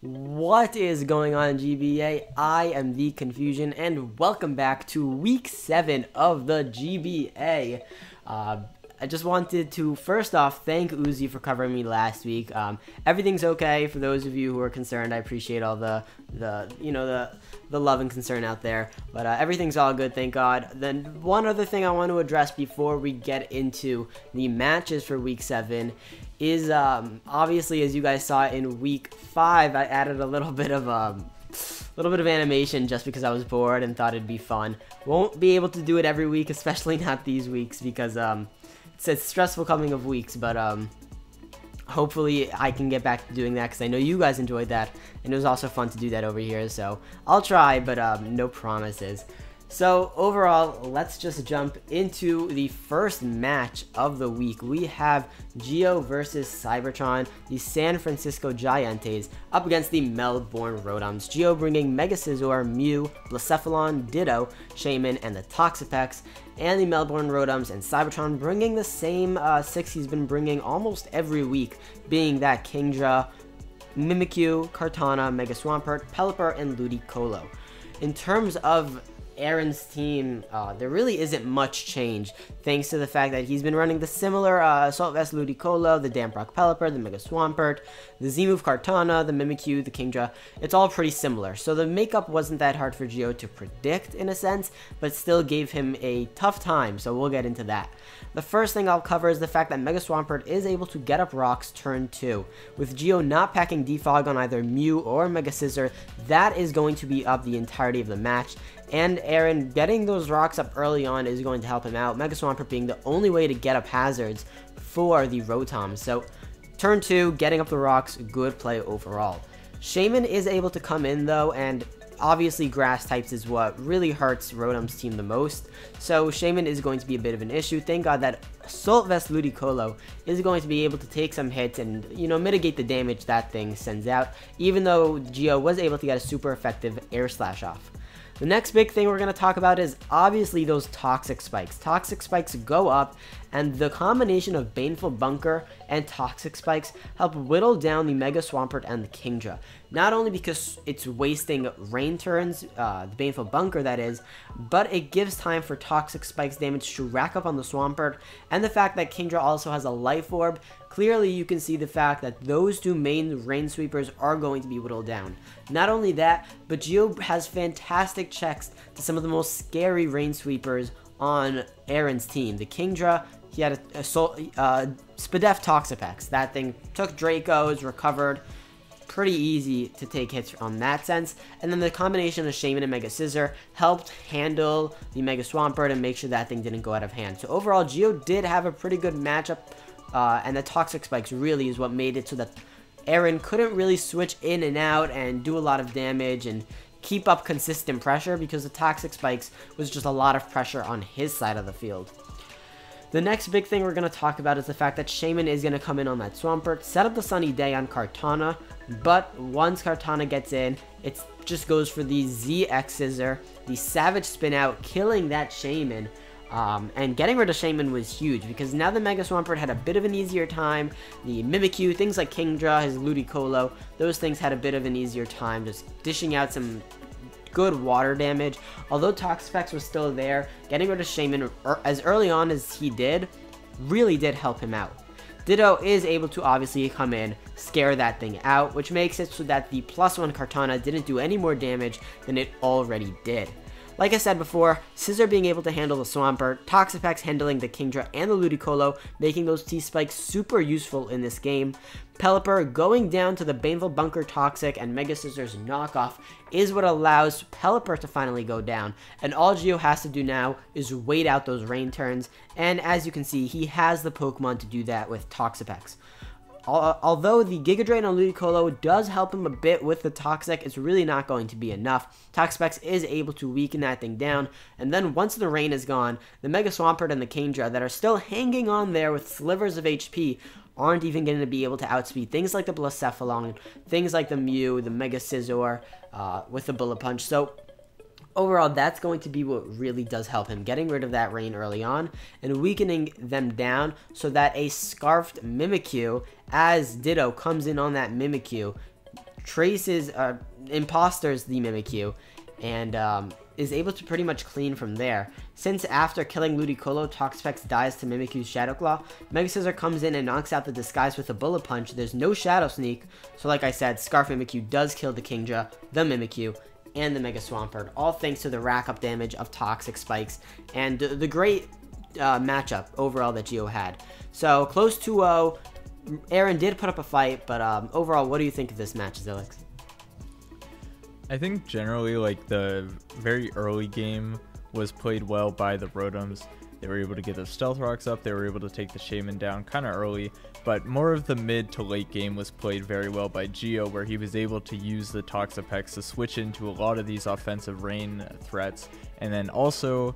What is going on, GBA? I am the Confusion, and welcome back to Week 7 of the GBA. I just wanted to, first off, thank Uzi for covering me last week. Everything's okay for those of you who are concerned. I appreciate all the love and concern out there. But everything's all good, thank God. Then one other thing I want to address before we get into the matches for Week 7 is obviously, as you guys saw in Week 5, I added a little bit of animation just because I was bored and thought it'd be fun. Won't be able to do it every week, especially not these weeks, because it's a stressful coming of weeks, but hopefully I can get back to doing that because I know you guys enjoyed that, and it was also fun to do that over here, so I'll try, but no promises. So overall, let's just jump into the first match of the week. We have Geo versus Cybertron, the San Francisco Giants, up against the Melbourne Rotoms. Geo bringing Mega Scizor, Mew, Blacephalon, Ditto, Shaman, and the Toxapex, and the Melbourne Rotoms and Cybertron bringing the same 6 he's been bringing almost every week, being that Kingdra, Mimikyu, Kartana, Mega Swampert, Pelipper, and Ludicolo. In terms of Aaron's team, there really isn't much change, thanks to the fact that he's been running the similar Assault Vest Ludicolo, the Damprock Pelipper, the Mega Swampert, the Z-Move Kartana, the Mimikyu, the Kingdra. It's all pretty similar, so the makeup wasn't that hard for Geo to predict in a sense, but still gave him a tough time, so we'll get into that. The first thing I'll cover is the fact that Mega Swampert is able to get up rocks turn 2. With Geo not packing Defog on either Mew or Mega Scizor, that is going to be up the entirety of the match, and Aaron getting those rocks up early on is going to help him out, Mega Swampert being the only way to get up hazards for the Rotoms. So turn 2, getting up the rocks, good play overall. Shaman is able to come in though, and obviously grass types is what really hurts Rotom's team the most, so Shaman is going to be a bit of an issue. Thank God that Assault Vest Ludicolo is going to be able to take some hits and, mitigate the damage that thing sends out, even though Geo was able to get a super effective Air Slash off. The next big thing we're going to talk about is obviously those Toxic Spikes. Toxic Spikes go up, and the combination of Baneful Bunker and Toxic Spikes help whittle down the Mega Swampert and the Kingdra. Not only because it's wasting rain turns, the Baneful Bunker that is, but it gives time for Toxic Spikes damage to rack up on the Swampert, and the fact that Kingdra also has a Life Orb. Clearly you can see the fact that those two main rain sweepers are going to be whittled down. Not only that, but Geo has fantastic checks to some of the most scary rain sweepers on Aaron's team. The Kingdra, he had a Spadef Toxapex. That thing took Dracos, recovered. Pretty easy to take hits on that sense. And then the combination of Shaman and Mega Scizor helped handle the Mega Swampert and make sure that thing didn't go out of hand. So overall, Geo did have a pretty good matchup, and the Toxic Spikes really is what made it so that Aaron couldn't really switch in and out and do a lot of damage and keep up consistent pressure, because the Toxic Spikes was just a lot of pressure on his side of the field. The next big thing we're going to talk about is the fact that Shaman is going to come in on that Swampert, set up the Sunny Day on Kartana, but once Kartana gets in, it just goes for the ZX Scissor, the Savage Spin Out, killing that Shaman. And getting rid of Shaman was huge, because now the Mega Swampert had a bit of an easier time. The Mimikyu, things like Kingdra, his Ludicolo, those things had a bit of an easier time just dishing out some good water damage. Although Toxapex was still there, getting rid of Shaman as early on as he did really did help him out. Ditto is able to obviously come in, scare that thing out, which makes it so that the +1 Kartana didn't do any more damage than it already did. Like I said before, Scizor being able to handle the Swampert, Toxapex handling the Kingdra and the Ludicolo, making those T-Spikes super useful in this game. Pelipper going down to the Baneful Bunker Toxic and Mega Scizor's knockoff is what allows Pelipper to finally go down, and all Geo has to do now is wait out those rain turns, and as you can see, he has the Pokemon to do that with Toxapex. Although the Giga Drain on Ludicolo does help him a bit with the Toxic, it's really not going to be enough. Toxapex is able to weaken that thing down, and then once the rain is gone, the Mega Swampert and the Kingdra that are still hanging on there with slivers of HP aren't even going to be able to outspeed things like the Blacephalon, things like the Mew, the Mega Scizor with the Bullet Punch. So overall, that's going to be what really does help him, getting rid of that rain early on and weakening them down so that a Scarfed Mimikyu, as Ditto comes in on that Mimikyu, traces, imposters the Mimikyu, and is able to pretty much clean from there. Since after killing Ludicolo, Toxapex dies to Mimikyu's Shadow Claw, Mega Scissor comes in and knocks out the disguise with a Bullet Punch. There's no Shadow Sneak, so like I said, Scarf Mimikyu does kill the Kingdra, the Mimikyu, and the Mega Swampert, all thanks to the rack up damage of Toxic Spikes and the great matchup overall that Geo had. So close 2-0. Aaron did put up a fight, but overall, what do you think of this match, Xilicks? I think generally, like, the very early game was played well by the Rotoms. They were able to get their Stealth Rocks up, they were able to take the Shaman down kind of early, but more of the mid to late game was played very well by Geo, where he was able to use the Toxapex to switch into a lot of these offensive rain threats, and then also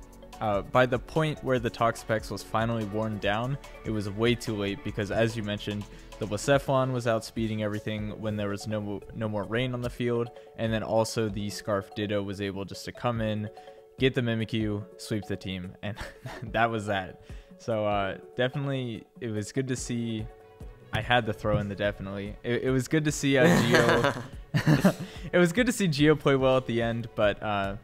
by the point where the Toxapex was finally worn down, it was way too late because, as you mentioned, the Blacephalon was outspeeding everything when there was no more rain on the field, and then also the Scarf Ditto was able just to come in, get the Mimikyu, sweep the team, and that was that. So definitely, it was good to see. I had to throw in the definitely. It was good to see Geo. It was good to see Geo play well at the end, but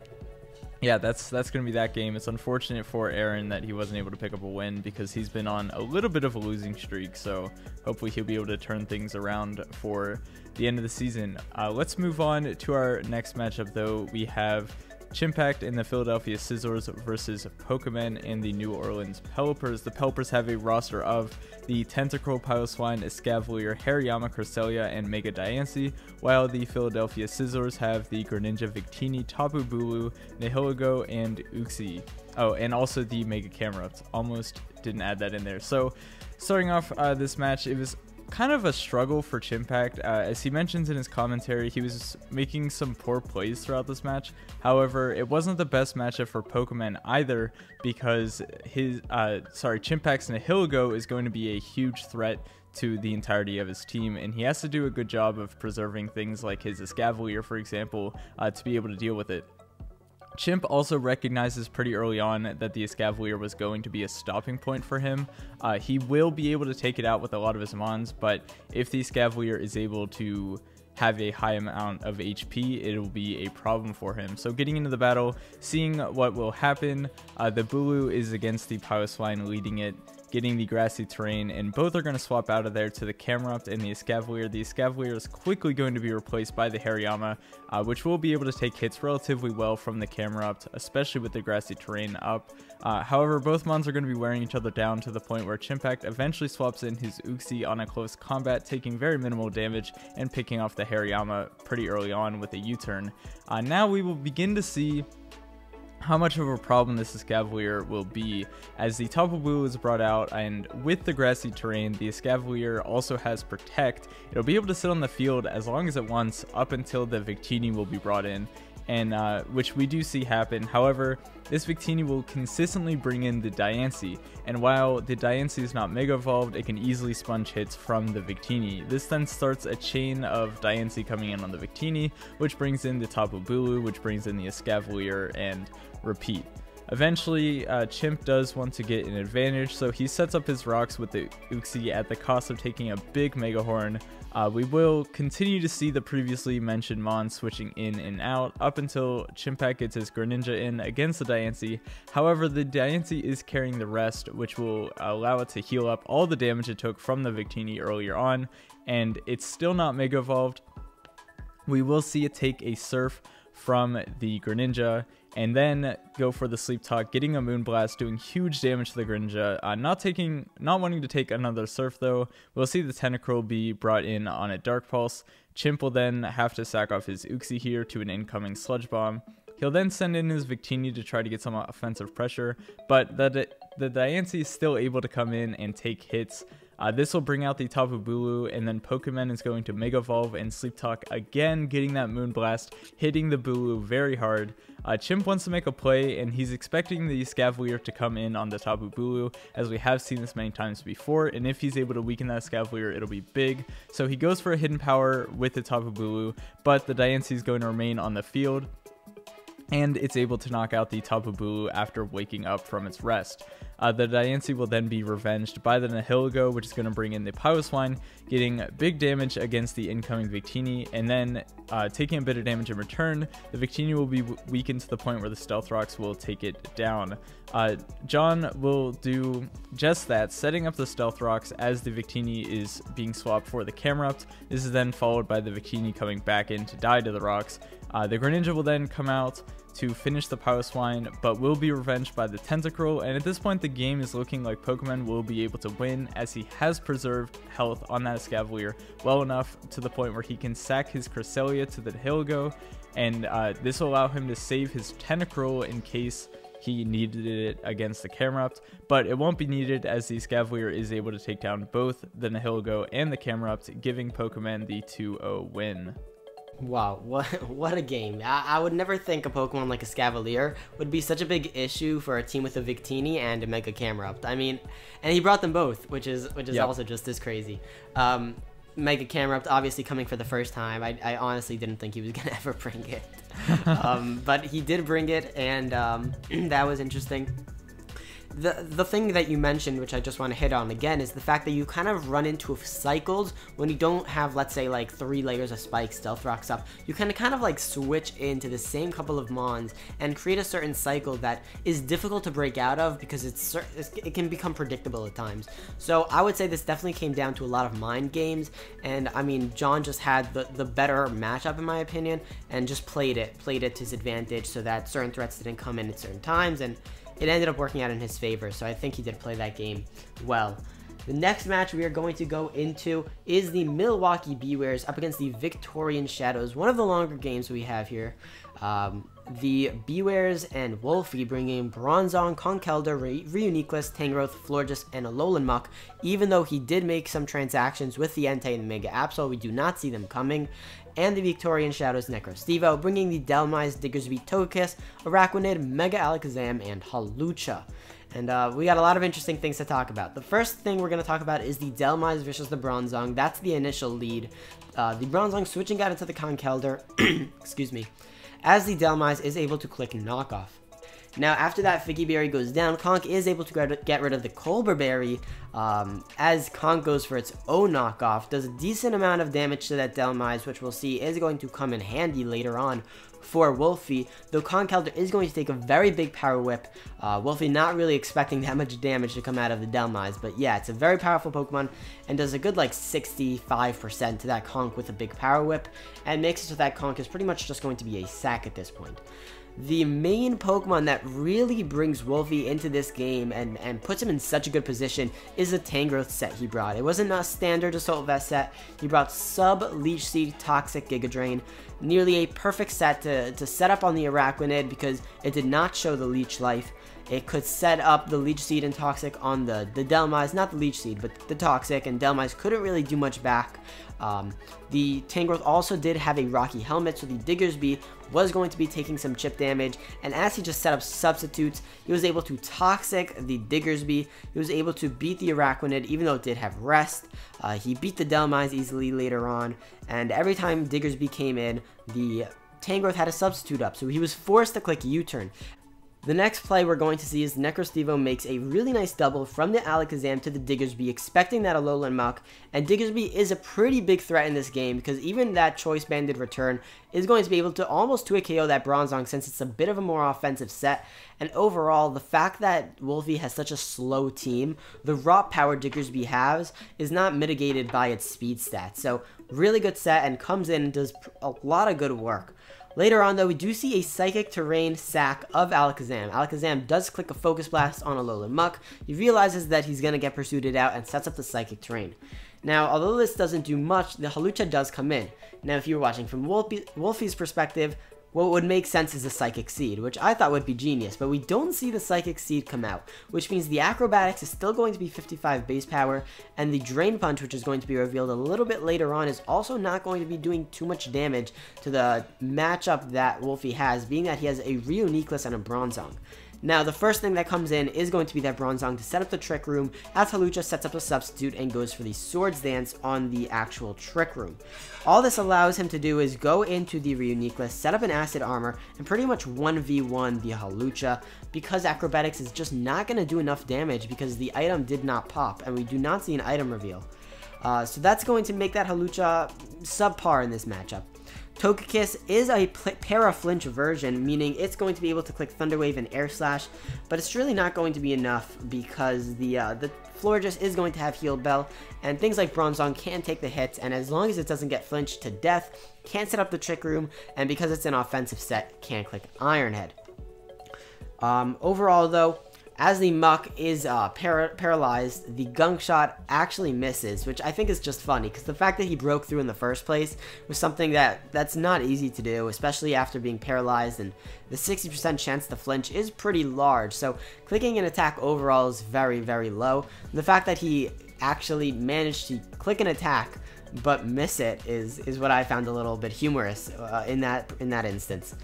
yeah, that's gonna be that game. It's unfortunate for Aaron that he wasn't able to pick up a win because he's been on a little bit of a losing streak. So hopefully he'll be able to turn things around for the end of the season. Let's move on to our next matchup, though. We have Chimpact and the Philadelphia Scizors versus Pokeman and the New Orleans Pelipers. The Pelipers have a roster of the Tentacruel, Piloswine, Escavalier, Hariyama, Cresselia, and Mega Diancie, while the Philadelphia Scizors have the Greninja, Victini, Tapu Bulu, Nihilego, and Uxie. Oh, and also the Mega Camerupt. Almost didn't add that in there. So starting off this match, it was kind of a struggle for Chimpact. As he mentions in his commentary, he was making some poor plays throughout this match. However, it wasn't the best matchup for Pokeman either, because his Chimpact's Nihilego is going to be a huge threat to the entirety of his team, and he has to do a good job of preserving things like his Escavalier, for example, to be able to deal with it. Chimp also recognizes pretty early on that the Escavalier was going to be a stopping point for him. He will be able to take it out with a lot of his mons, but if the Escavalier is able to have a high amount of HP, it'll be a problem for him. So getting into the battle, seeing what will happen, the Bulu is against the Piloswine, leading it, getting the grassy terrain, and both are going to swap out of there to the Camerupt and the Escavalier. The Escavalier is quickly going to be replaced by the Hariyama, which will be able to take hits relatively well from the Camerupt, especially with the grassy terrain up. However, both mons are going to be wearing each other down to the point where Chimpact eventually swaps in his Uxie on a close combat, taking very minimal damage and picking off the Hariyama pretty early on with a U-turn. Now we will begin to see how much of a problem this Escavalier will be, as the Tapu Bulu is brought out, and with the grassy terrain, the Escavalier also has Protect. It'll be able to sit on the field as long as it wants up until the Victini will be brought in, and which we do see happen. However, this Victini will consistently bring in the Diancie, and while the Diancie is not Mega Evolved, it can easily sponge hits from the Victini. This then starts a chain of Diancie coming in on the Victini, which brings in the Tapu Bulu, which brings in the Escavalier, and repeat. Eventually, Chimp does want to get an advantage, so he sets up his rocks with the Uxie at the cost of taking a big Mega Horn. We will continue to see the previously mentioned Mon switching in and out up until Chimpact gets his Greninja in against the Diancie. However, the Diancie is carrying the rest, which will allow it to heal up all the damage it took from the Victini earlier on, and it's still not Mega Evolved. We will see it take a Surf from the Greninja, and then go for the Sleep Talk, getting a Moonblast, doing huge damage to the Greninja. Not wanting to take another Surf though. We'll see the Tentacruel be brought in on a Dark Pulse. Chimp will then have to sack off his Uxie here to an incoming Sludge Bomb. He'll then send in his Victini to try to get some offensive pressure, but the Diancie is still able to come in and take hits. This will bring out the Tapu Bulu, and then Pokeman is going to Mega Evolve and Sleep Talk again, getting that Moonblast, hitting the Bulu very hard. Chimp wants to make a play, and he's expecting the Escavalier to come in on the Tapu Bulu, as we have seen this many times before, and if he's able to weaken that Escavalier, it'll be big. So he goes for a Hidden Power with the Tapu Bulu, but the Diancie is going to remain on the field. and it's able to knock out the Tapu Bulu after waking up from its rest. The Diancie will then be revenged by the Nihilego, which is going to bring in the Piloswine, getting big damage against the incoming Victini, and then taking a bit of damage in return. The Victini will be weakened to the point where the Stealth Rocks will take it down. John will do just that, setting up the Stealth Rocks as the Victini is being swapped for the Camerupt. This is then followed by the Victini coming back in to die to the rocks. The Greninja will then come out to finish the Piloswine, but will be revenged by the Tentacruel, and at this point the game is looking like Pokemon will be able to win, as he has preserved health on that Escavalier well enough to the point where he can sack his Cresselia to the Nihilego, and this will allow him to save his Tentacruel in case he needed it against the Camerupt, but it won't be needed as the Escavalier is able to take down both the Nihilego and the Camerupt, giving Pokemon the 2-0 win. Wow, what a game. I would never think a Pokemon like a Escavalier would be such a big issue for a team with a Victini and a Mega Camerupt. I mean, and he brought them both, which is Yep. also just as crazy. Mega Camerupt obviously coming for the first time. I honestly didn't think he was going to ever bring it. But he did bring it, and that was interesting. The thing that you mentioned, which I just want to hit on again, is the fact that you kind of run into cycles when you don't have, let's say, like 3 layers of spikes, Stealth Rocks up. You can kind of like switch into the same couple of Mons and create a certain cycle that is difficult to break out of because it can become predictable at times. So I would say this definitely came down to a lot of mind games, and I mean, John just had the better matchup in my opinion, and just played it to his advantage so that certain threats didn't come in at certain times, and it ended up working out in his favor, so I think he did play that game well. The next match we are going to go into is the Milwaukee Bewares up against the Victorian Shadows, one of the longer games we have here. The Bewares and Wolfie bringing Bronzong, Conkeldurr, Reuniclus, Tangrowth, Florges, and Alolan Muck. Even though he did make some transactions with the Entei and the Mega Absol, we do not see them coming. And the Victorian Shadows Necro Steo, bringing the Dhelmise, Diggersby, Togekiss, Araquanid, Mega Alakazam, and Hawlucha. And we got a lot of interesting things to talk about. The first thing we're going to talk about is the Dhelmise versus the Bronzong. That's the initial lead. The Bronzong switching out into the Conkeldurr, excuse me, as the Dhelmise is able to click Knockoff. Now, after that Figgy Berry goes down, Conk is able to get rid of the Colbur Berry, as Conk goes for its own knockoff, does a decent amount of damage to that Dhelmise, which we'll see is going to come in handy later on for Wolfie, though Conkeldurr is going to take a very big Power Whip. Wolfie not really expecting that much damage to come out of the Dhelmise, but yeah, it's a very powerful Pokemon, and does a good like 65% to that Conk with a big Power Whip, and makes it so that Conk is pretty much just going to be a sack at this point. The main Pokemon that really brings Wolfie into this game and puts him in such a good position is the Tangrowth set he brought. It wasn't a standard Assault Vest set. He brought Sub-Leech Seed, Toxic, Giga Drain. Nearly a perfect set to set up on the Araquanid because it did not show the Leech Life. It could set up the Leech Seed and Toxic on the Dhelmise, not the Leech Seed, but the Toxic, and Dhelmise couldn't really do much back. The Tangrowth also did have a Rocky Helmet, so the Diggersby was going to be taking some chip damage, and as he just set up substitutes, he was able to Toxic the Diggersby. He was able to beat the Araquanid, even though it did have Rest. He beat the Dhelmise easily later on, and every time Diggersby came in, the Tangrowth had a substitute up, so he was forced to click U-turn. The next play we're going to see is Necro Steo makes a really nice double from the Alakazam to the Diggersby, expecting that Alolan Muck, and Diggersby is a pretty big threat in this game because even that Choice Banded return is going to be able to almost 2-hit KO that Bronzong since it's a bit of a more offensive set, and overall, the fact that Wolfie has such a slow team, the raw power Diggersby has is not mitigated by its speed stats, so really good set and comes in and does a lot of good work. Later on, though, we do see a Psychic Terrain sack of Alakazam. Alakazam does click a Focus Blast on Alolan Muck. He realizes that he's going to get pursued out and sets up the Psychic Terrain. Now, although this doesn't do much, the Hawlucha does come in. Now, if you were watching from Wolfie's perspective, what would make sense is a Psychic Seed, which I thought would be genius, but we don't see the Psychic Seed come out, which means the Acrobatics is still going to be 55 base power, and the Drain Punch, which is going to be revealed a little bit later on, is also not going to be doing too much damage to the matchup that Wolfie has, being that he has a Reuniclus and a Bronzong. Now, the first thing that comes in is going to be that Bronzong to set up the Trick Room, as Hawlucha sets up a substitute and goes for the Swords Dance on the actual Trick Room. All this allows him to do is go into the Reunique list, set up an Acid Armor, and pretty much 1v1 the Hawlucha, because Acrobatics is just not going to do enough damage because the item did not pop, and we do not see an item reveal. So that's going to make that Hawlucha subpar in this matchup. Togekiss is a para-flinch version, meaning it's going to be able to click Thunder Wave and Air Slash, but it's really not going to be enough because the Florges is going to have Heal Bell, and things like Bronzong can take the hits, and as long as it doesn't get flinched to death, can't set up the Trick Room, and because it's an offensive set, can't click Iron Head. Overall, though, as the Muck is paralyzed, the Gunk Shot actually misses, which I think is just funny, because the fact that he broke through in the first place was something that's not easy to do, especially after being paralyzed, and the 60% chance to flinch is pretty large, so clicking an attack overall is very, very low. And the fact that he actually managed to click an attack but miss it is what I found a little bit humorous in that instance.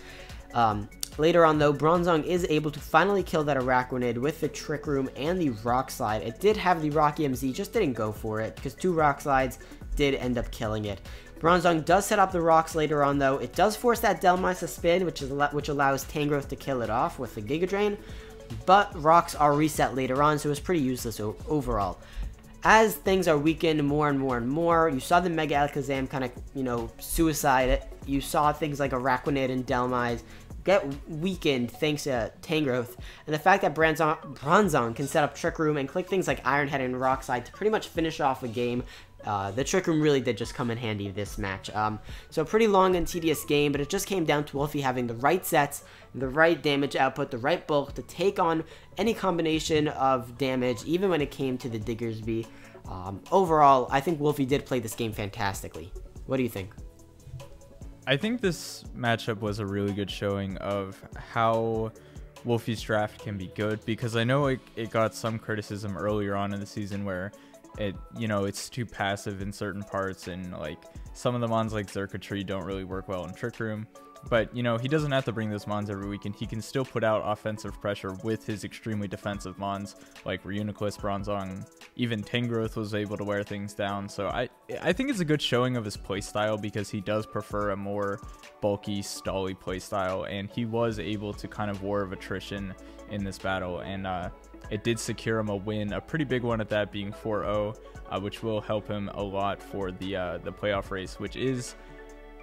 Later on, though, Bronzong is able to finally kill that Araquanid with the Trick Room and the Rock Slide. It did have the Rock EMZ, just didn't go for it, because 2 Rock Slides did end up killing it. Bronzong does set up the Rocks later on, though. It does force that Delmise to spin, which allows Tangrowth to kill it off with the Giga Drain, but Rocks are reset later on, so it's pretty useless overall. As things are weakened more and more and more, you saw the Mega Alakazam kind of, suicide it. You saw things like Araquanid and Delmise get weakened thanks to Tangrowth, and the fact that Bronzong can set up Trick Room and click things like Iron Head and Rock Slide to pretty much finish off a game. The Trick Room really did just come in handy this match. So a pretty long and tedious game, but it just came down to Wolfie having the right sets, the right damage output, the right bulk to take on any combination of damage, even when it came to the Diggersby. Overall, I think Wolfie did play this game fantastically. What do you think? I think this matchup was a really good showing of how Wolfie's draft can be good, because I know it got some criticism earlier on in the season where it's too passive in certain parts, and like some of the mons like Xurkitree don't really work well in Trick Room. But, he doesn't have to bring those mons every week, and he can still put out offensive pressure with his extremely defensive mons, like Reuniclus, Bronzong, even Tangrowth was able to wear things down. So I think it's a good showing of his playstyle, because he does prefer a more bulky, stally playstyle, and he was able to kind of war of attrition in this battle, and it did secure him a win, a pretty big one at that, being 4-0, which will help him a lot for the playoff race, which is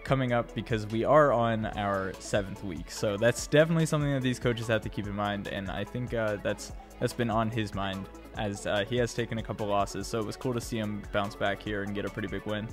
coming up because we are on our 7th week. So that's definitely something that these coaches have to keep in mind, and I think that's been on his mind, as he has taken a couple losses, so it was cool to see him bounce back here and get a pretty big win.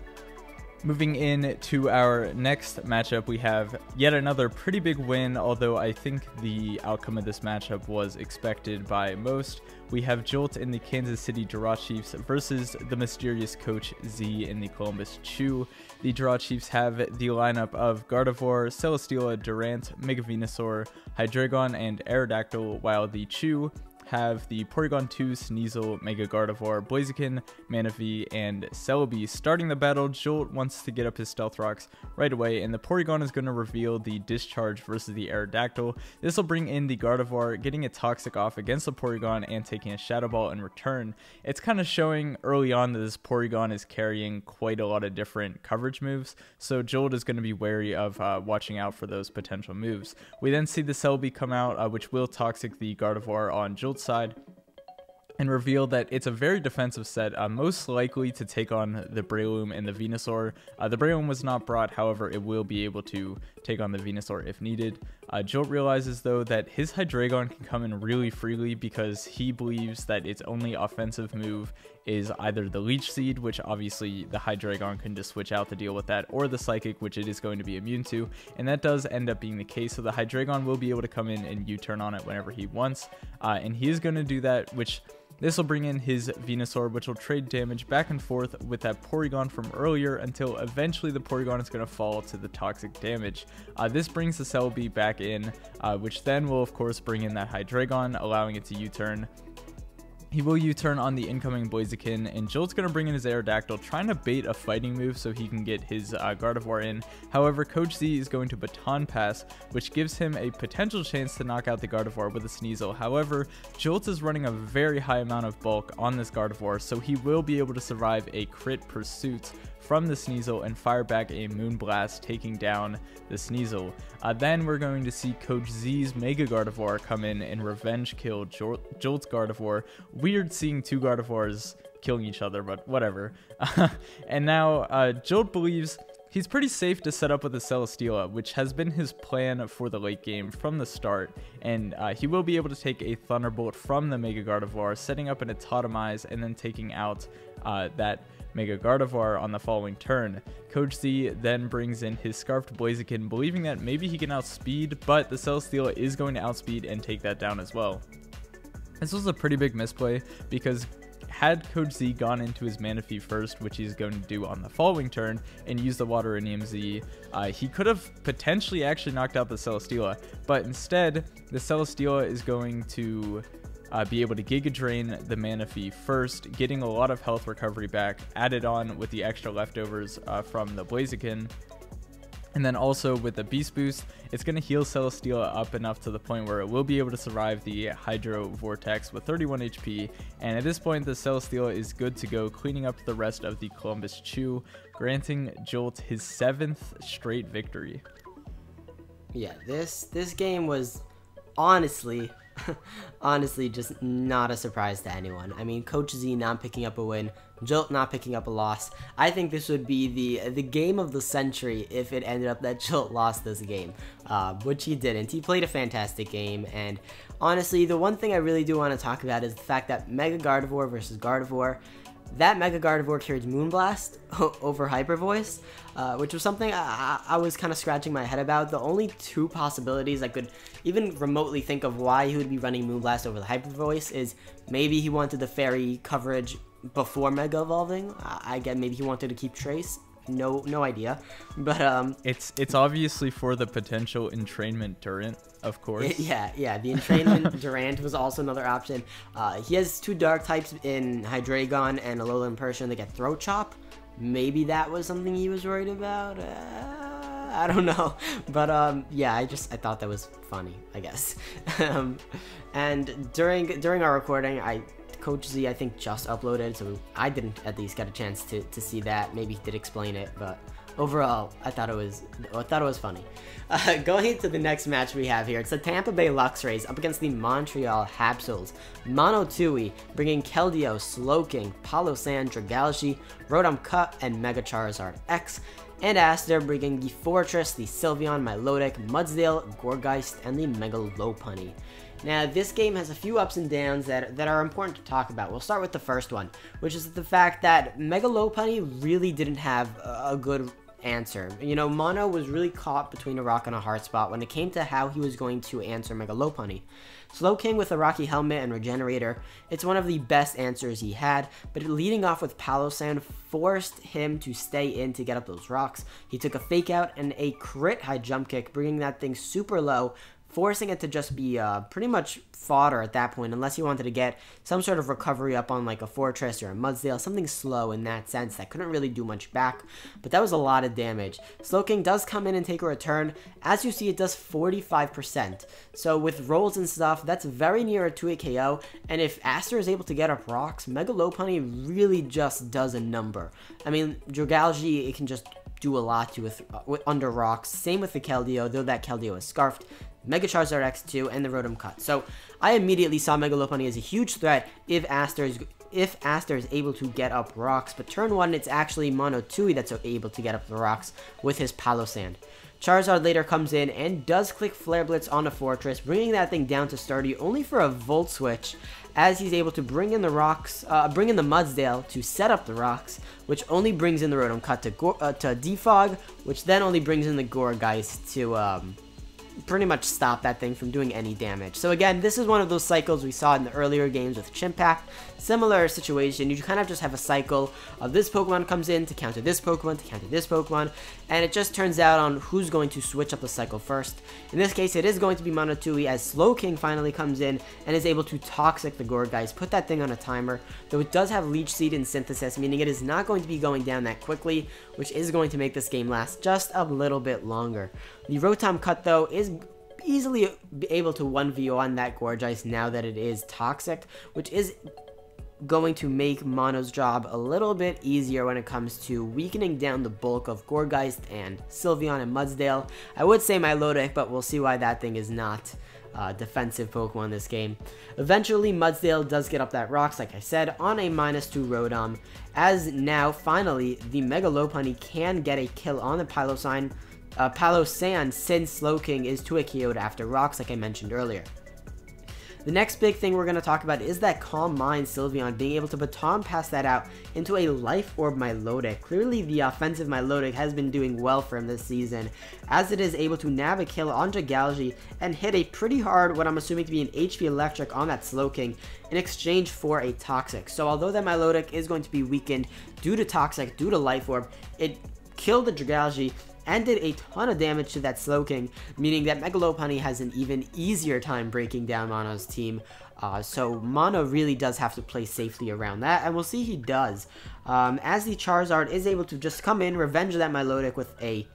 Moving in to our next matchup, we have yet another pretty big win, although I think the outcome of this matchup was expected by most. We have Jolt in the Kansas City Draw Chiefs versus the mysterious Coach Z in the Columbus Chew. The Draw Chiefs have the lineup of Gardevoir, Celesteela, Durant, Mega Venusaur, Hydreigon, and Aerodactyl, while the Chew have the Porygon 2, Sneasel, Mega Gardevoir, Blaziken, Manaphy, and Celebi. Starting the battle, Jolt wants to get up his Stealth Rocks right away, and the Porygon is going to reveal the Discharge versus the Aerodactyl. This will bring in the Gardevoir, getting a Toxic off against the Porygon and taking a Shadow Ball in return. It's kind of showing early on that this Porygon is carrying quite a lot of different coverage moves, so Jolt is going to be wary of watching out for those potential moves. We then see the Celebi come out, which will Toxic the Gardevoir on Jolt's side, and reveal that it's a very defensive set, most likely to take on the Breloom and the Venusaur. The Breloom was not brought, however, it will be able to take on the Venusaur if needed. Jolt realizes, though, that his Hydreigon can come in really freely because he believes that its only offensive move is either the Leech Seed, which obviously the Hydreigon can just switch out to deal with that, or the Psychic, which it is going to be immune to, and that does end up being the case, so the Hydreigon will be able to come in and U-turn on it whenever he wants, and he is going to do that, which this will bring in his Venusaur, which will trade damage back and forth with that Porygon from earlier until eventually the Porygon is going to fall to the toxic damage. This brings the Celebi back in, which then will of course bring in that Hydreigon, allowing it to U-turn. He will U-turn on the incoming Blaziken, and Jolt's going to bring in his Aerodactyl, trying to bait a fighting move so he can get his Gardevoir in. However, Coach Z is going to Baton Pass, which gives him a potential chance to knock out the Gardevoir with a Sneasel. However, Jolt is running a very high amount of bulk on this Gardevoir, so he will be able to survive a crit pursuit from the Sneasel and fire back a Moonblast, taking down the Sneasel. Then we're going to see Coach Z's Mega Gardevoir come in and revenge kill Jolt's Gardevoir. Weird seeing two Gardevoirs killing each other, but whatever. And now Jolt believes he's pretty safe to set up with a Celesteela, which has been his plan for the late game from the start, and he will be able to take a Thunderbolt from the Mega Gardevoir, setting up an Atomize and then taking out that Mega Gardevoir on the following turn. Coach Z then brings in his Scarfed Blaziken, believing that maybe he can outspeed, but the Celesteela is going to outspeed and take that down as well. This was a pretty big misplay, because had Coach Z gone into his Manaphy first, which he's going to do on the following turn, and use the Water Z, he could have potentially actually knocked out the Celesteela, but instead, the Celesteela is going to be able to Giga Drain the Manaphy first, getting a lot of health recovery back, added on with the extra leftovers from the Blaziken. And then also with the Beast Boost, it's going to heal Celesteela up enough to the point where it will be able to survive the Hydro Vortex with 31 HP. And at this point, the Celesteela is good to go, cleaning up the rest of the Columbus Chew, granting Jolt his 7th straight victory. Yeah, this game was honestly just not a surprise to anyone. I mean, Coach Z not picking up a win, Jolt not picking up a loss. I think this would be the game of the century if it ended up that Jolt lost this game, which he didn't. He played a fantastic game, and honestly, the one thing I really do want to talk about is the fact that Mega Gardevoir versus Gardevoir, that Mega Gardevoir carried Moonblast over Hyper Voice, which was something I was kind of scratching my head about. The only two possibilities I could even remotely think of why he would be running Moonblast over the Hyper Voice is maybe he wanted the Fairy coverage before Mega Evolving. I get maybe he wanted to keep Trace. No idea, but it's obviously for the potential entrainment Durant, of course. Yeah, the entrainment Durant was also another option. He has two dark types in Hydreigon and Alolan Persian that get Throat Chop. Maybe that was something he was worried about. I don't know, but yeah, I thought that was funny, I guess. And during our recording, Coach Z, I think, just uploaded, so I didn't at least get a chance to see that. Maybe he did explain it, but overall, I thought it was funny. Going into the next match we have here, it's the Tampa Bay Luxrays up against the Montreal Habsols. Mano Tui bringing Keldeo, Slowking, Palossand, Dragalge, Rotom Cut, and Mega Charizard X. And Aster bringing the Fortress, the Sylveon, Milotic, Mudsdale, Gourgeist, and the Mega Lopunny. Now, this game has a few ups and downs that are important to talk about. We'll start with the first one, which is the fact that Mega Lopunny really didn't have a good answer. You know, Mano was really caught between a rock and a hard spot when it came to how he was going to answer Mega Lopunny. Slowking with a Rocky Helmet and Regenerator, it's one of the best answers he had, but leading off with Palossand forced him to stay in to get up those rocks. He took a Fake Out and a crit high jump kick, bringing that thing super low, forcing it to just be pretty much fodder at that point, unless you wanted to get some sort of recovery up on like a Fortress or a Mudsdale, something slow in that sense that couldn't really do much back, but that was a lot of damage. Slowking does come in and take a return. As you see, it does 45%, so with rolls and stuff, that's very near a 2-hit KO, and if Aster is able to get up rocks, Mega Lopunny really just does a number. I mean, Dragalge, it can just do a lot to with under rocks. Same with the Keldeo, though that Keldeo is scarfed. Mega Charizard X2, and the Rotom Cut. So I immediately saw Mega Lopunny as a huge threat if Aster is able to get up rocks, but turn 1, it's actually Mano Tui that's able to get up the rocks with his Palossand. Charizard later comes in and does click Flare Blitz on a Fortress, bringing that thing down to sturdy only for a Volt Switch, as he's able to bring in the rocks, bring in the Mudsdale to set up the rocks, which only brings in the Rotom Cut to Defog, which then only brings in the Gourgeist to pretty much stop that thing from doing any damage. So again, this is one of those cycles we saw in the earlier games with Chimpact. Similar situation, you kind of just have a cycle of this Pokemon comes in to counter this Pokemon, to counter this Pokemon, and it just turns out on who's going to switch up the cycle first. In this case, it is going to be Mano as Slowking finally comes in and is able to Toxic the Gourgeist, put that thing on a timer, though it does have Leech Seed and Synthesis, meaning it is not going to be going down that quickly, which is going to make this game last just a little bit longer. The Rotom Cut, though, is easily able to 1v1 that Gourgeist now that it is Toxic, which is going to make Mano's job a little bit easier when it comes to weakening down the bulk of Gourgeist and Sylveon and Mudsdale. I would say Milotic, but we'll see why that thing is not defensive Pokemon in this game. Eventually, Mudsdale does get up that rocks, like I said, on a -2 Rotom, as now, finally, the Mega Lopunny can get a kill on the Palosan since Slowking is 2 KO'd after rocks, like I mentioned earlier. The next big thing we're going to talk about is that Calm Mind Sylveon being able to baton pass that out into a Life Orb Milotic. Clearly the offensive Milotic has been doing well for him this season, as it is able to nab a kill onto Galgi and hit a pretty hard, what I'm assuming to be an HP Electric on that Slowking in exchange for a Toxic. So although that Milotic is going to be weakened due to Toxic, due to Life Orb, it killed the Galgi and did a ton of damage to that Slowking, meaning that Mega Lopunny has an even easier time breaking down Mano's team. So Mano really does have to play safely around that, and we'll see he does. As the Charizard is able to just come in, revenge that Milotic with a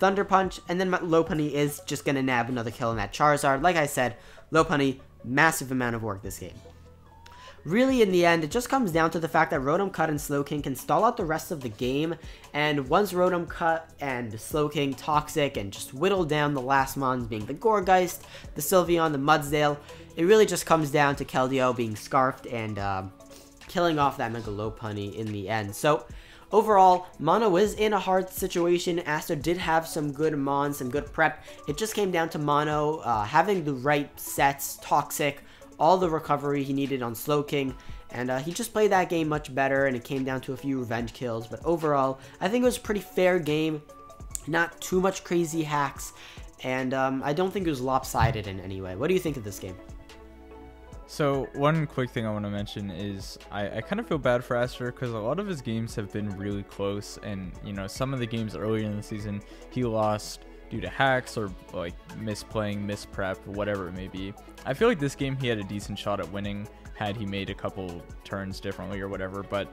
Thunder Punch, and then Lopunny is just going to nab another kill on that Charizard. Like I said, Lopunny, massive amount of work this game. Really, in the end, it just comes down to the fact that Rotom Cut and Slowking can stall out the rest of the game, and once Rotom Cut and Slowking Toxic and just whittle down the last mons being the Gourgeist, the Sylveon, the Mudsdale, it really just comes down to Keldeo being Scarfed and killing off that Mega Lopunny in the end. So, overall, Mano is in a hard situation. Aster did have some good mons, some good prep. It just came down to Mano having the right sets, Toxic, all the recovery he needed on Slowking, and he just played that game much better, and it came down to a few revenge kills. But overall, I think it was a pretty fair game, not too much crazy hacks, and I don't think it was lopsided in any way. What do you think of this game? So one quick thing I want to mention is I kind of feel bad for Aster because a lot of his games have been really close, and you know, some of the games earlier in the season he lost due to hacks or like misplaying, misprep, whatever it may be. I feel like this game he had a decent shot at winning had he made a couple turns differently or whatever, but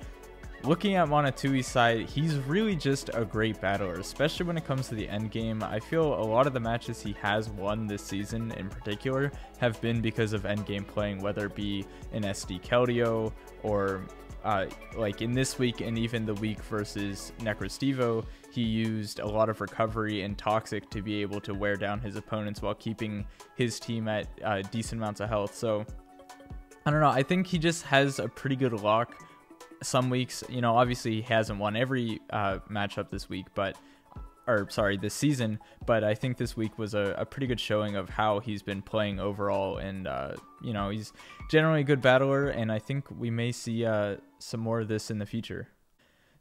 looking at Monatui's side, he's really just a great battler, especially when it comes to the end game. I feel a lot of the matches he has won this season in particular have been because of end game playing, whether it be an SD Keldeo or like in this week and even the week versus Necro Steo, he used a lot of recovery and Toxic to be able to wear down his opponents while keeping his team at decent amounts of health. So I don't know, I think he just has a pretty good lock. Some weeks, you know, obviously he hasn't won every matchup this week, but this season, but I think this week was a pretty good showing of how he's been playing overall, and you know, he's generally a good battler, and I think we may see some more of this in the future.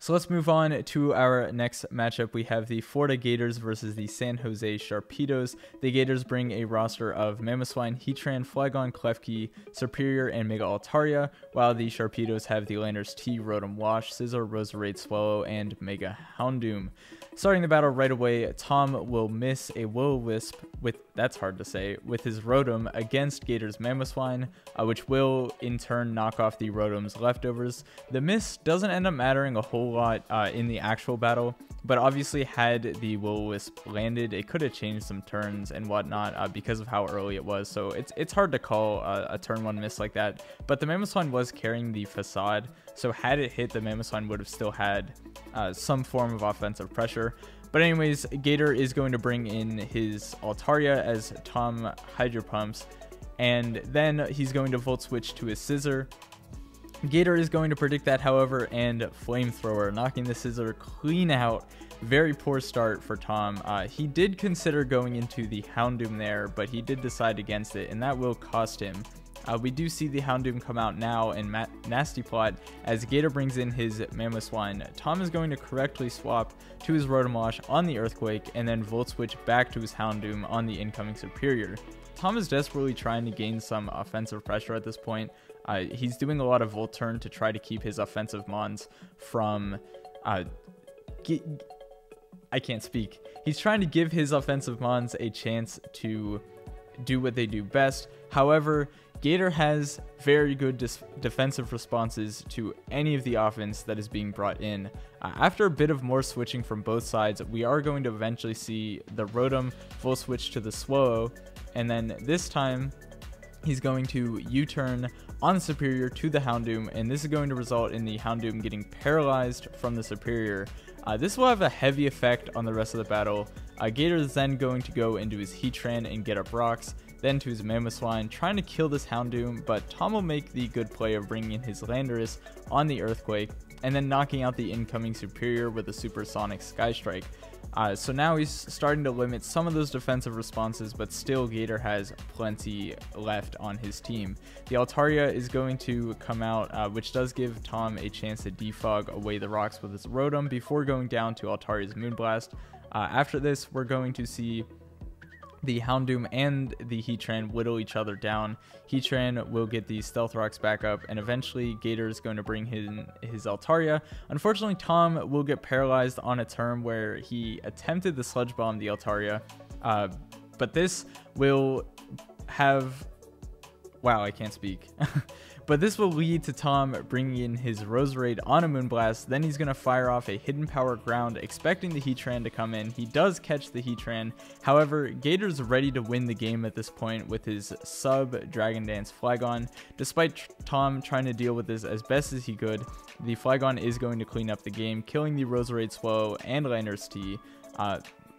So let's move on to our next matchup. We have the Florida Gators versus the San Jose Sharpedos. The Gators bring a roster of Mamoswine, Heatran, Flygon, Klefki, Superior, and Mega Altaria, while the Sharpedos have the Landers T, Rotom Wash, Scizor, Roserade, Swallow, and Mega Houndoom. Starting the battle right away, Tom will miss a Will-O-Wisp with, that's hard to say, with his Rotom against Gator's Mamoswine, which will in turn knock off the Rotom's leftovers. The miss doesn't end up mattering a whole lot in the actual battle, but obviously had the Will-O-Wisp landed, it could have changed some turns and whatnot because of how early it was. So it's hard to call a turn 1 miss like that, but the Mamoswine was carrying the Facade, so had it hit, the Mamoswine would have still had some form of offensive pressure. But anyways, Gator is going to bring in his Altaria as Tom Hydro Pumps, and then he's going to Volt Switch to his Scizor. Gator is going to predict that, however, and Flamethrower, knocking the Scizor clean out. Very poor start for Tom. He did consider going into the Houndoom there, but he did decide against it, and that will cost him. We do see the Houndoom come out now in Nasty Plot as Gator brings in his Mamoswine. Tom is going to correctly swap to his Rotom Wash on the Earthquake and then Volt Switch back to his Houndoom on the incoming Superior. Tom is desperately trying to gain some offensive pressure at this point. He's doing a lot of Volt Turn to try to keep his offensive mons from I can't speak. He's trying to give his offensive mons a chance to do what they do best. However, Gator has very good defensive responses to any of the offense that is being brought in. After a bit of more switching from both sides, we are going to eventually see the Rotom full switch to the Swallow, and then this time he's going to U-turn on the Superior to the Houndoom, and this is going to result in the Houndoom getting paralyzed from the Superior. This will have a heavy effect on the rest of the battle. Gator is then going to go into his Heatran and get up rocks, then to his Mamoswine, trying to kill this Houndoom, but Tom will make the good play of bringing in his Landorus on the Earthquake, and then knocking out the incoming Superior with a Supersonic Sky Strike. So now he's starting to limit some of those defensive responses, but still Gator has plenty left on his team. The Altaria is going to come out, which does give Tom a chance to defog away the rocks with his Rotom before going down to Altaria's Moonblast. After this, we're going to see the Houndoom and the Heatran whittle each other down. Heatran will get the Stealth Rocks back up, and eventually Gator is going to bring his Altaria. Unfortunately, Tom will get paralyzed on a turn where he attempted the Sludge Bomb the Altaria, but this will have... Wow, I can't speak. But this will lead to Tom bringing in his Roserade on a Moonblast. Then he's going to fire off a Hidden Power Ground, expecting the Heatran to come in. He does catch the Heatran. However, Gator's ready to win the game at this point with his sub Dragon Dance Flygon. Despite Tom trying to deal with this as best as he could, the Flygon is going to clean up the game, killing the Roserade Swallow and Landorus T.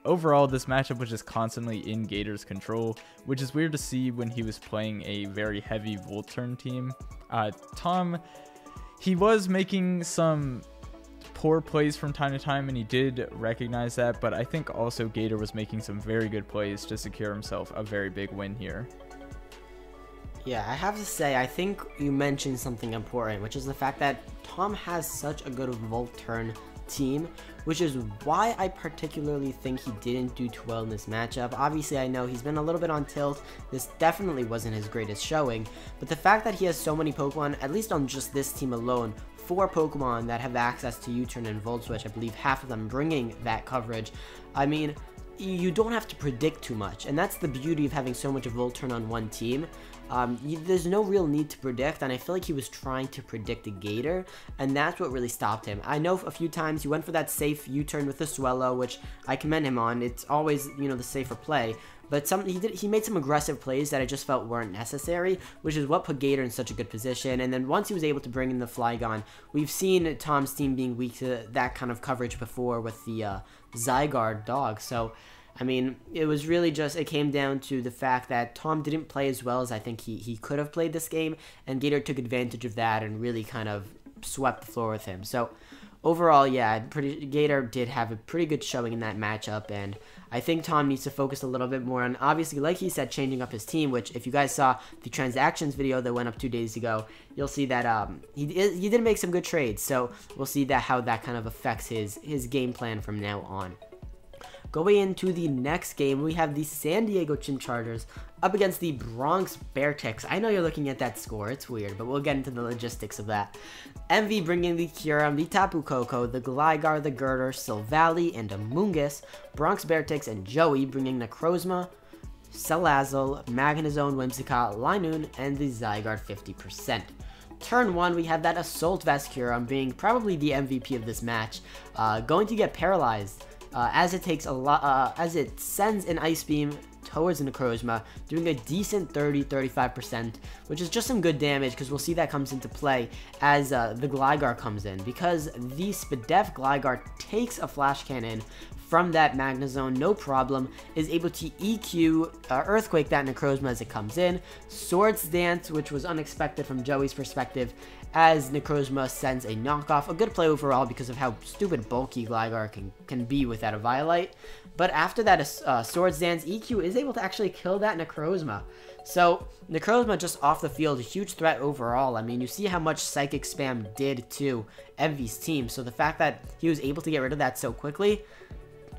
Overall, this matchup was just constantly in Gator's control, which is weird to see when he was playing a very heavy Volturn team. Tom, he was making some poor plays from time to time, and he did recognize that, but I think also Gator was making some very good plays to secure himself a very big win here. Yeah, I have to say, I think you mentioned something important, which is the fact that Tom has such a good Volturn team, which is why I particularly think he didn't do too well in this matchup. Obviously, I know he's been a little bit on tilt. This definitely wasn't his greatest showing, but the fact that he has so many Pokemon, at least on just this team alone, 4 Pokemon that have access to U-turn and Volt Switch, I believe half of them bringing that coverage, I mean, you don't have to predict too much, and that's the beauty of having so much Volturn on one team. There's no real need to predict, and I feel like he was trying to predict a Gator, and that's what really stopped him. I know a few times he went for that safe U-turn with the Swellow, which I commend him on. It's always, you know, the safer play. But he made some aggressive plays that I just felt weren't necessary, which is what put Gator in such a good position. And then once he was able to bring in the Flygon, we've seen Tom's team being weak to that kind of coverage before with the Zygarde dog. So, I mean, it was really just, it came down to the fact that Tom didn't play as well as I think he could have played this game, and Gator took advantage of that and really kind of swept the floor with him. So, overall, yeah, Gator did have a pretty good showing in that matchup, and I think Tom needs to focus a little bit more on, obviously, like he said, changing up his team, which if you guys saw the transactions video that went up 2 days ago, you'll see that he did make some good trades, so we'll see that how that kind of affects his game plan from now on. Going into the next game, we have the San Diego Chimchargers up against the Bronx Bearticks. I know you're looking at that score, it's weird, but we'll get into the logistics of that. MV bringing the Kyurem, the Tapu Koko, the Gligar, the Girder, Silvally, and Amoonguss. Bronx Bearticks and Joey bringing Necrozma, Salazzle, Magnezone, Whimsicott, Linoon, and the Zygarde 50%. Turn 1, we have that Assault Vest Kyurem being probably the MVP of this match, going to get paralyzed. As it sends an Ice Beam towards the Necrozma, doing a decent 30-35%, which is just some good damage, because we'll see that comes into play as the Gligar comes in, because the Spadef Gligar takes a Flash Cannon from that Magnezone, no problem, is able to EQ Earthquake that Necrozma as it comes in. Swords Dance, which was unexpected from Joey's perspective, as Necrozma sends a knockoff. A good play overall because of how stupid bulky Gligar can be without a Violite. But after that Swords Dance, EQ is able to actually kill that Necrozma. So Necrozma just off the field, a huge threat overall. I mean, you see how much Psychic Spam did to Envy's team. So the fact that he was able to get rid of that so quickly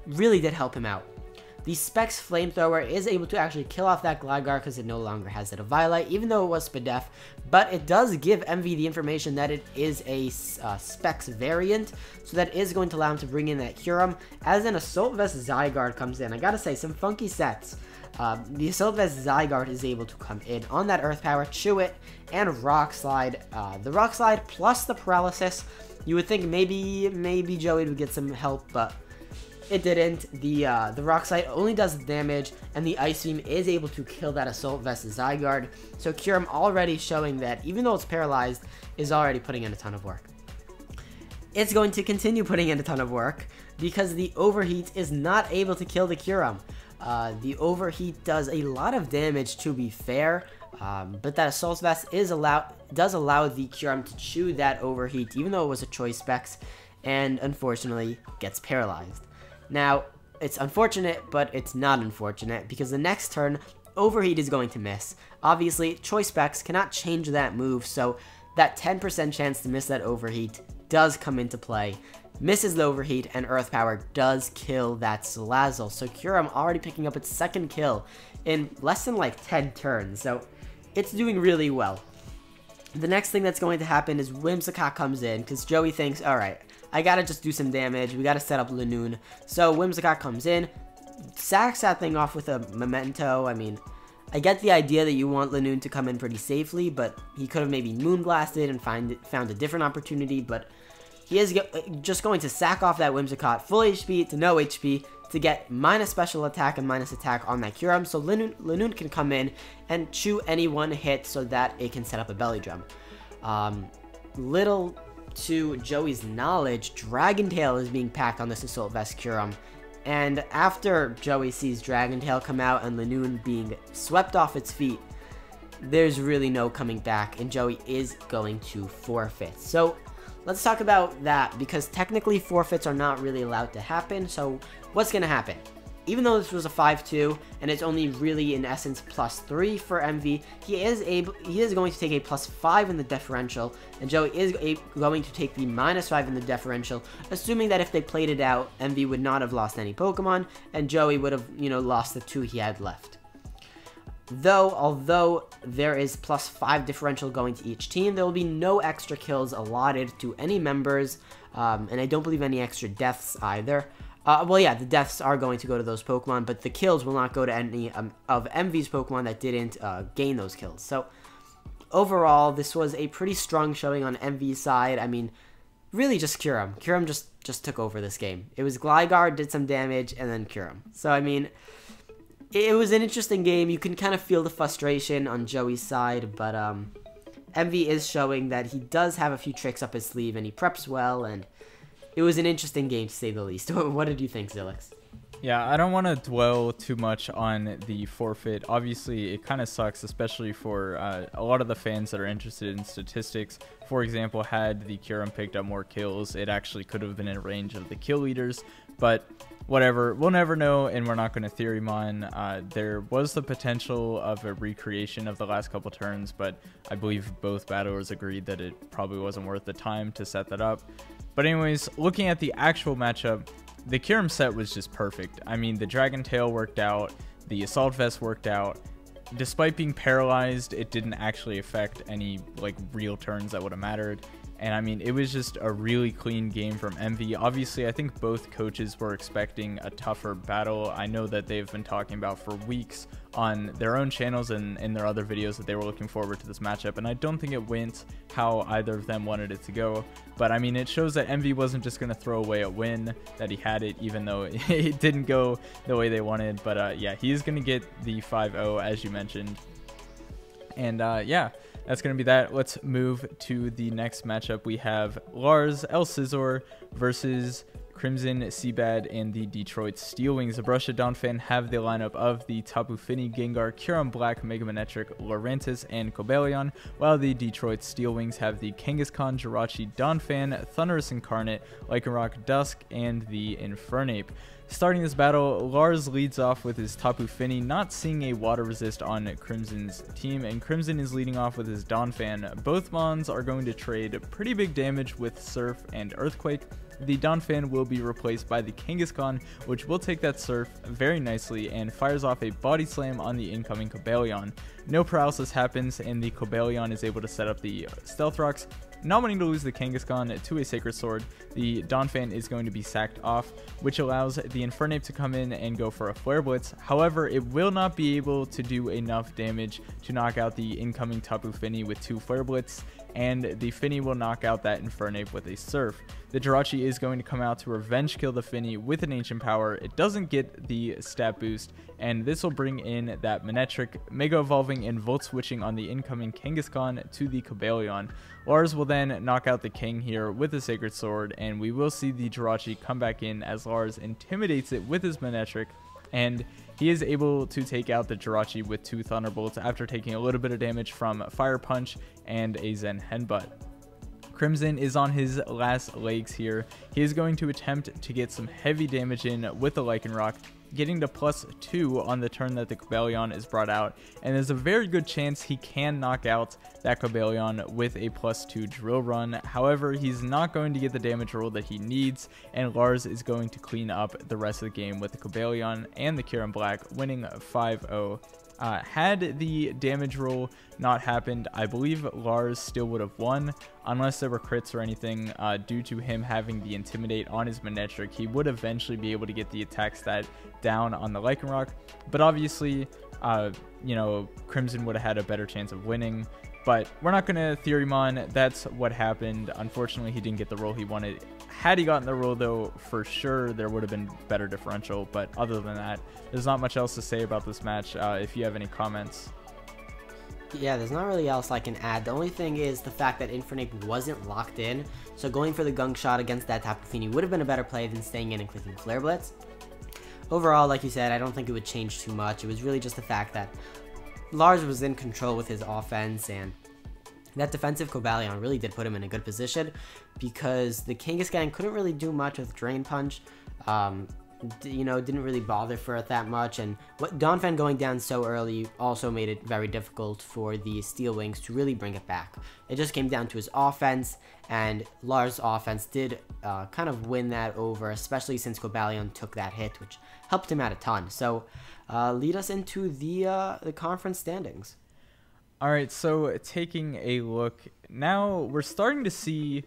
really did help him out. the Specs Flamethrower is able to actually kill off that Gligar because it no longer has that Eviolite, even though it was Spadef, but it does give MV the information that it is a Specs variant, so that is going to allow him to bring in that Kyurem. As an Assault Vest Zygarde comes in, I gotta say, some funky sets. The Assault Vest Zygarde is able to come in on that Earth Power, Chew It, and Rock Slide. The Rock Slide plus the Paralysis, you would think maybe Joey would get some help, but it didn't. The Rock Slide only does damage, and the Ice Beam is able to kill that Assault Vest Zygarde. So Kyurem already showing that, even though it's paralyzed, is already putting in a ton of work. It's going to continue putting in a ton of work, because the Overheat is not able to kill the Kyurem. The Overheat does a lot of damage, to be fair, but that Assault Vest does allow the Kyurem to chew that Overheat, even though it was a choice Specs, and unfortunately gets paralyzed. Now, it's unfortunate, but it's not unfortunate, because the next turn, Overheat is going to miss. Obviously, choice Specs cannot change that move, so that 10% chance to miss that Overheat does come into play. Misses the Overheat, and Earth Power does kill that Salazzle. So Kyurem already picking up its second kill in less than like 10 turns. So it's doing really well. The next thing that's going to happen is Whimsicott comes in, because Joey thinks, alright, I gotta just do some damage. We gotta set up Lanoon. So Whimsicott comes in, sacks that thing off with a Memento. I mean, I get the idea that you want Lanoon to come in pretty safely, but he could have maybe Moonblasted and found a different opportunity, but he is just going to sack off that Whimsicott full HP to no HP to get minus special attack and minus attack on that Kyurem, so Lanoon can come in and chew any one hit so that it can set up a Belly Drum. Little to Joey's knowledge, Dragon Tail is being packed on this Assault Vest Kyurem, and after Joey sees Dragon Tail come out and Lanoon being swept off its feet, there's really no coming back, and Joey is going to forfeit. So let's talk about that, because technically forfeits are not really allowed to happen. So what's going to happen? Even though this was a 5-2 and it's only really in essence +3 for MV, he is going to take a +5 in the differential, and Joey is going to take the -5 in the differential, assuming that if they played it out, MV would not have lost any Pokemon and Joey would have, lost the 2 he had left. Although there is +5 differential going to each team, there will be no extra kills allotted to any members, and I don't believe any extra deaths either. Well, yeah, the deaths are going to go to those Pokemon, but the kills will not go to any of MV's Pokemon that didn't gain those kills. So, overall, this was a pretty strong showing on MV's side. I mean, really just Kyurem. Kyurem just took over this game. It was Gligar, did some damage, and then Kyurem. So, I mean, it was an interesting game. You can kind of feel the frustration on Joey's side, but MV is showing that he does have a few tricks up his sleeve, and he preps well, and it was an interesting game, to say the least. What did you think, Xilicks? Yeah, I don't want to dwell too much on the forfeit. Obviously, it kind of sucks, especially for a lot of the fans that are interested in statistics. For example, had the Kyurem picked up more kills, it actually could have been in range of the kill leaders. But whatever, we'll never know, and we're not going to theory mine. There was the potential of a recreation of the last couple turns, but I believe both battlers agreed that it probably wasn't worth the time to set that up. But anyways, looking at the actual matchup, the Kyurem set was just perfect. I mean, the Dragon Tail worked out, the Assault Vest worked out. Despite being paralyzed, it didn't actually affect any real turns that would have mattered. And I mean, it was just a really clean game from MV. Obviously, I think both coaches were expecting a tougher battle. I know that they've been talking about for weeks on their own channels and in their other videos that they were looking forward to this matchup. And I don't think it went how either of them wanted it to go. But I mean, it shows that MV wasn't just going to throw away a win, that he had it, even though it didn't go the way they wanted. But yeah, he is going to get the 5-0, as you mentioned. And yeah, that's going to be that. Let's move to the next matchup. We have Lars El Scizor versus Crimson Seabad and the Detroit Steel Wings. The Borussia Donphan have the lineup of the Tapu Fini, Gengar, Kyurem Black, Mega Manectric, Laurentis, and Cobalion, while the Detroit Steel Wings have the Kangaskhan, Jirachi, Donphan, Thunderous Incarnate, Lycanroc, Dusk, and the Infernape. Starting this battle, Lars leads off with his Tapu Fini, not seeing a water resist on Crimson's team, and Crimson is leading off with his Donphan. Both Mons are going to trade pretty big damage with Surf and Earthquake. the Donphan will be replaced by the Kangaskhan, which will take that Surf very nicely and fires off a Body Slam on the incoming Cobalion. No paralysis happens, and the Cobalion is able to set up the Stealth Rocks. Not wanting to lose the Kangaskhan to a Sacred Sword, the Donphan is going to be sacked off, which allows the Infernape to come in and go for a Flare Blitz. However, it will not be able to do enough damage to knock out the incoming Tapu Fini with 2 Flare Blitz, and the Fini will knock out that Infernape with a Surf. The Jirachi is going to come out to revenge kill the Fini with an Ancient Power. It doesn't get the stat boost, and this will bring in that Manectric, Mega Evolving and Volt Switching on the incoming Kangaskhan to the Cobalion. Lars will then knock out the King here with the Sacred Sword, and we will see the Jirachi come back in as Lars intimidates it with his Manectric, and he is able to take out the Jirachi with 2 Thunderbolts after taking a little bit of damage from Fire Punch and a Zen Headbutt. Crimson is on his last legs here. He is going to attempt to get some heavy damage in with the Lycanroc, getting to +2 on the turn that the Cobalion is brought out, and there's a very good chance he can knock out that Cobalion with a +2 Drill Run. However, he's not going to get the damage roll that he needs, and Lars is going to clean up the rest of the game with the Cobalion and the Kieran Black, winning 5-0. Had the damage roll not happened, I believe Lars still would have won, unless there were crits or anything. Due to him having the Intimidate on his Manectric, he would eventually be able to get the attack stat down on the Lycanroc, but obviously, you know, Crimson would have had a better chance of winning. But we're not going to Theorymon. That's what happened. Unfortunately, he didn't get the roll he wanted. Had he gotten the roll, though, for sure, there would have been better differential. But other than that, there's not much else to say about this match. If you have any comments. Yeah, there's not really else I can add. The only thing is the fact that Infernape wasn't locked in. So going for the Gunk Shot against that Tapu Fini would have been a better play than staying in and clicking Flare Blitz. Overall, like you said, I don't think it would change too much. It was really just the fact that Lars was in control with his offense, and that defensive Cobalion really did put him in a good position because the Kangaskhan couldn't really do much with Drain Punch. You know, didn't really bother for it that much, and what Donphan going down so early also made it very difficult for the Steel Wings to really bring it back. It just came down to his offense, and Lars' offense did kind of win that over, especially since Cobalion took that hit, which helped him out a ton. So lead us into the conference standings. All right, so taking a look now, we're starting to see,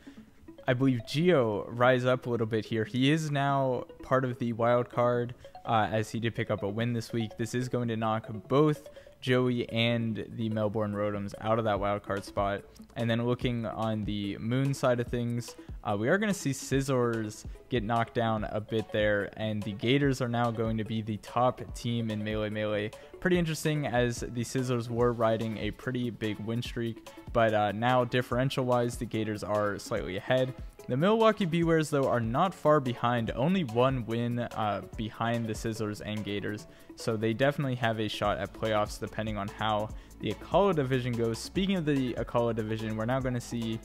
I believe, Geo rise up a little bit here. He is now part of the wild card, as he did pick up a win this week. This is going to knock both Joey and the Melbourne Rotoms out of that wild card spot. And then looking on the Moon side of things, we are going to see Scissors get knocked down a bit there, and the Gators are now going to be the top team in Melee. Pretty interesting, as the Scissors were riding a pretty big win streak, but now differential wise the Gators are slightly ahead. The Milwaukee Bewares, though, are not far behind, only 1 win behind the Scissors and Gators, so they definitely have a shot at playoffs depending on how the Akala division goes. Speaking of the Akala division, we're now going to see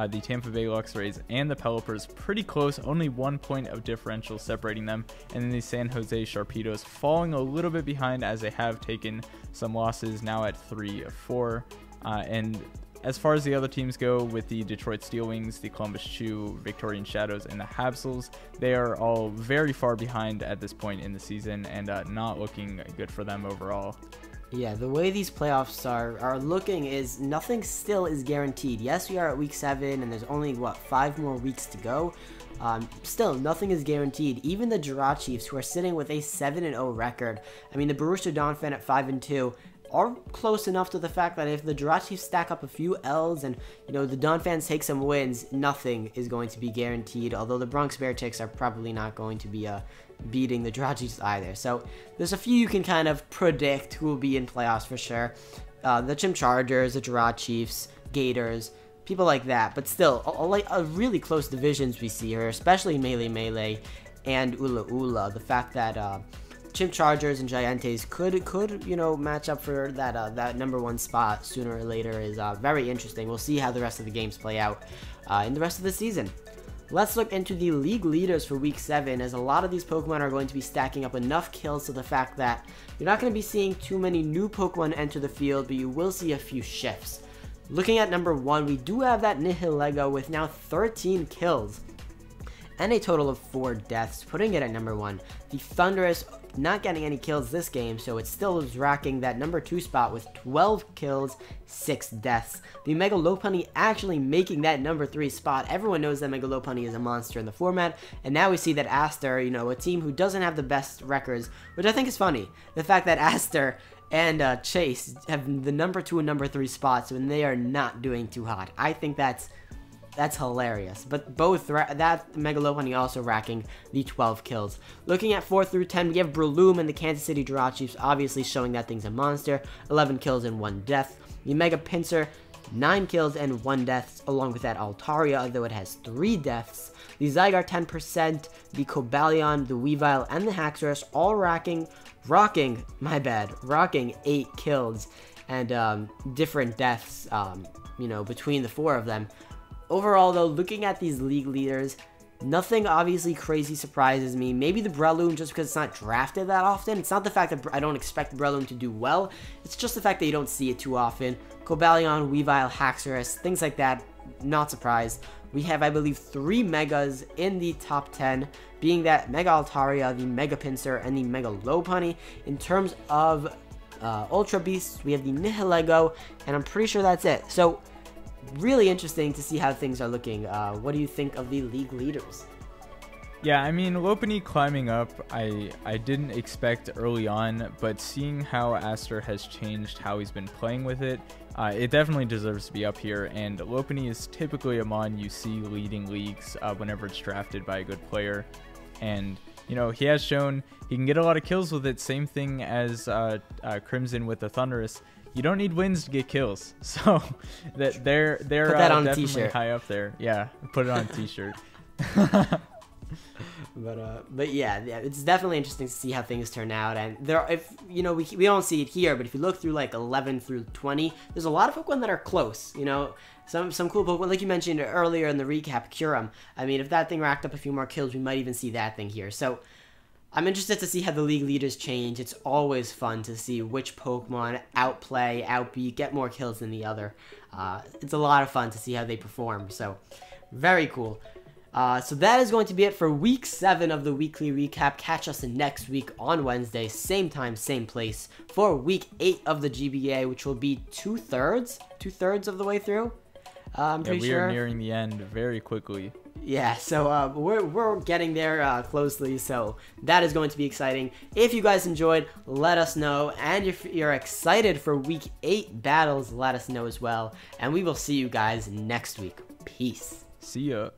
the Tampa Bay Luxrays and the Pelipers pretty close, only 1 point of differential separating them, and then the San Jose Sharpedos falling a little bit behind as they have taken some losses, now at 3-4. And as far as the other teams go, with the Detroit Steel Wings, the Columbus Chew, Victorian Shadows, and the Habsels, they are all very far behind at this point in the season, and not looking good for them overall. Yeah, the way these playoffs are looking is nothing still is guaranteed. Yes, we are at week 7, and there's only, 5 more weeks to go. Still, nothing is guaranteed. Even the Jirachi, who are sitting with a 7-0 record. I mean, the Borussia Donphan at 5-2 are close enough to the fact that if the Jirachi stack up a few L's and, you know, the Donphans take some wins, nothing is going to be guaranteed, although the Bronx Bear Chicks are probably not going to be beating the Jirachis either. So there's a few you can kind of predict who will be in playoffs for sure. The Chimp Chargers, the Jirachi, Gators, people like that. But still, a really close divisions we see here, especially Melee and Ula Ula. The fact that Chimp Chargers and Giantes could you know, match up for that #1 spot sooner or later is very interesting. We'll see how the rest of the games play out in the rest of the season. Let's look into the league leaders for week 7, as a lot of these Pokemon are going to be stacking up enough kills to the fact that you're not going to be seeing too many new Pokemon enter the field, but you will see a few shifts. Looking at #1, we do have that Nihilego with now 13 kills. and a total of 4 deaths, putting it at number 1. The Thunderous not getting any kills this game, so it still is racking that number 2 spot with 12 kills, 6 deaths. The Mega Lopunny actually making that number 3 spot. Everyone knows that Mega Lopunny is a monster in the format, and now we see that Aster, you know, a team who doesn't have the best records, which I think is funny. The fact that Aster and Chase have the number 2 and number 3 spots when they are not doing too hot. I think that's hilarious. But both, that Mega Lopunny also racking the 12 kills. Looking at 4 through 10, we have Breloom and the Kansas City Jirachiefs, obviously showing that thing's a monster. 11 kills and 1 death. The Mega Pinsir, 9 kills and 1 death, along with that Altaria, though it has 3 deaths. The Zygarde 10%, the Cobalion, the Weavile, and the Haxorus all rocking 8 kills and different deaths, you know, between the 4 of them. Overall, though, looking at these league leaders, nothing obviously crazy surprises me. Maybe the Breloom, just because it's not drafted that often. It's not the fact that I don't expect Breloom to do well. It's just the fact that you don't see it too often. Cobalion, Weavile, Haxorus, things like that, not surprised. We have, I believe, 3 Megas in the top 10, being that Mega Altaria, the Mega Pinsir, and the Mega Lopunny. In terms of Ultra Beasts, we have the Nihilego, and I'm pretty sure that's it. So, really interesting to see how things are looking. What do you think of the league leaders? Yeah, I mean, Lopunny climbing up, I didn't expect early on, but seeing how Aster has changed how he's been playing with it, it definitely deserves to be up here, and Lopunny is typically a mon you see leading leagues whenever it's drafted by a good player, and, you know, he has shown he can get a lot of kills with it, same thing as Crimson with the Thunderous. You don't need wins to get kills, so that they're put that on definitely a t-shirt. High up there. Yeah, put it on a t-shirt. But yeah, it's definitely interesting to see how things turn out. And there, if you know, we don't see it here, but if you look through like 11 through 20, there's a lot of Pokemon that are close. You know, some cool Pokemon, like you mentioned earlier in the recap, Kyurem. I mean, if that thing racked up a few more kills, we might even see that thing here. So I'm interested to see how the league leaders change. It's always fun to see which Pokemon outplay, outbeat, get more kills than the other. It's a lot of fun to see how they perform. So very cool. So that is going to be it for week 7 of the weekly recap. Catch us next week on Wednesday, same time, same place, for week 8 of the GBA, which will be two-thirds of the way through. I'm pretty sure. We are nearing the end very quickly. Yeah, so we're getting there closely, so that is going to be exciting. If you guys enjoyed, let us know, and if you're excited for week 8 battles, let us know as well, and we will see you guys next week. Peace. See ya.